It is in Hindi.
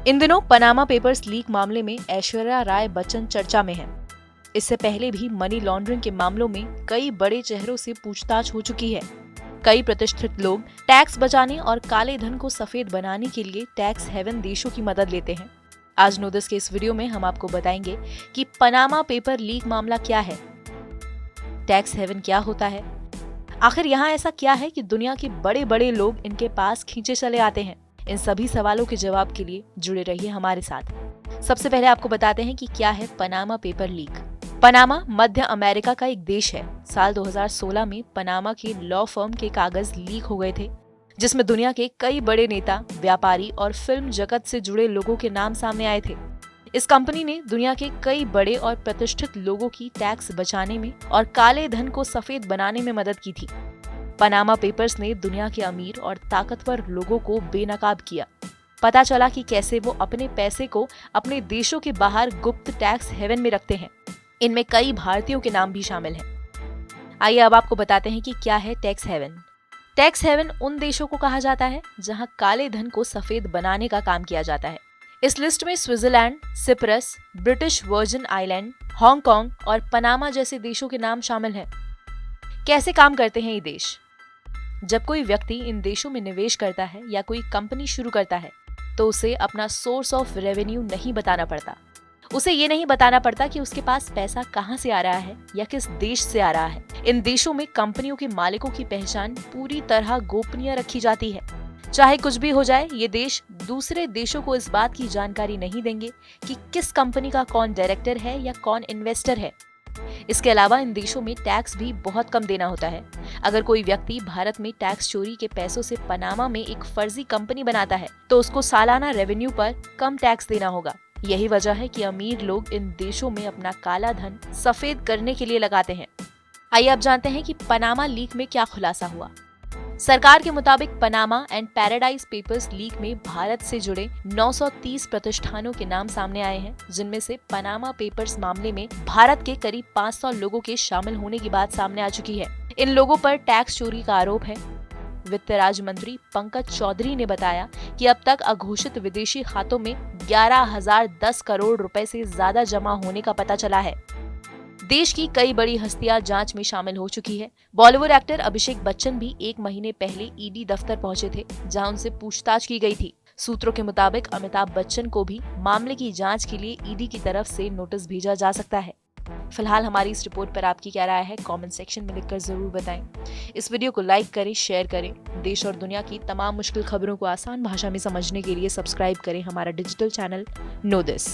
इन दिनों पनामा पेपर्स लीक मामले में ऐश्वर्या राय बच्चन चर्चा में है। इससे पहले भी मनी लॉन्ड्रिंग के मामलों में कई बड़े चेहरों से पूछताछ हो चुकी है। कई प्रतिष्ठित लोग टैक्स बचाने और काले धन को सफेद बनाने के लिए टैक्स हेवन देशों की मदद लेते हैं। आज नो दिस के इस वीडियो में हम आपको बताएंगे कि पनामा पेपर लीक मामला क्या है, टैक्स हेवन क्या होता है, आखिर यहाँ ऐसा क्या है कि दुनिया के बड़े बड़े लोग इनके पास खींचे चले आते हैं। इन सभी सवालों के जवाब के लिए जुड़े रहिए हमारे साथ। सबसे पहले आपको बताते हैं कि क्या है पनामा पेपर लीक। पनामा मध्य अमेरिका का एक देश है। साल 2016 में पनामा के लॉ फर्म के कागज लीक हो गए थे, जिसमें दुनिया के कई बड़े नेता, व्यापारी और फिल्म जगत से जुड़े लोगों के नाम सामने आए थे। इस कंपनी ने दुनिया के कई बड़े और प्रतिष्ठित लोगों की टैक्स बचाने में और काले धन को सफेद बनाने में मदद की थी। पनामा पेपर्स ने दुनिया के अमीर और ताकतवर लोगों को बेनकाब किया। पता चला कि कैसे वो अपने पैसे को अपने देशों के बाहर गुप्त टैक्स हेवन में रखते हैं। इनमें कई भारतीयों के नाम भी शामिल हैं। आइए अब आपको बताते हैं कि क्या है टैक्स हेवन। टैक्स हेवन उन देशों को कहा जाता है जहां काले धन को सफेद बनाने का काम किया जाता है। इस लिस्ट में Switzerland, Cyprus, British virgin island, Hong Kong और पनामा जैसे देशों के नाम शामिल हैं। कैसे काम करते हैं ये देश? जब कोई व्यक्ति इन देशों में निवेश करता है या कोई कंपनी शुरू करता है तो उसे अपना सोर्स ऑफ रेवेन्यू नहीं बताना पड़ता। उसे ये नहीं बताना पड़ता कि उसके पास पैसा कहां से आ रहा है या किस देश से आ रहा है। इन देशों में कंपनियों के मालिकों की पहचान पूरी तरह गोपनीय रखी जाती है। चाहे कुछ भी हो जाए, ये देश दूसरे देशों को इस बात की जानकारी नहीं देंगे कि किस कंपनी का कौन डायरेक्टर है या कौन इन्वेस्टर है। इसके अलावा इन देशों में टैक्स भी बहुत कम देना होता है। अगर कोई व्यक्ति भारत में टैक्स चोरी के पैसों से पनामा में एक फर्जी कंपनी बनाता है तो उसको सालाना रेवेन्यू पर कम टैक्स देना होगा। यही वजह है कि अमीर लोग इन देशों में अपना काला धन सफेद करने के लिए लगाते हैं। आइए अब जानते हैं कि पनामा लीक में क्या खुलासा हुआ। सरकार के मुताबिक Panama and paradise papers leak में भारत से जुड़े 930 प्रतिष्ठानों के नाम सामने आए हैं, जिनमें से पनामा पेपर्स मामले में भारत के करीब 500 लोगों के शामिल होने की बात सामने आ चुकी है। इन लोगों पर टैक्स चोरी का आरोप है। वित्त राज्य मंत्री पंकज चौधरी ने बताया कि अब तक अघोषित विदेशी खातों में 11,010 करोड़ रुपए से ज्यादा जमा होने का पता चला है। देश की कई बड़ी हस्तियां जांच में शामिल हो चुकी है। बॉलीवुड एक्टर अभिषेक बच्चन भी 1 महीने पहले ईडी दफ्तर पहुंचे थे, जहां उनसे पूछताछ की गई थी। सूत्रों के मुताबिक अमिताभ बच्चन को भी मामले की जांच के लिए ईडी की तरफ से नोटिस भेजा जा सकता है। फिलहाल हमारी इस रिपोर्ट पर आपकी क्या राय है, कमेंट सेक्शन में लिखकर जरूर बताएं। इस वीडियो को लाइक करें, शेयर करें। देश और दुनिया की तमाम मुश्किल खबरों को आसान भाषा में समझने के लिए सब्सक्राइब करें हमारा डिजिटल चैनल नो दिस।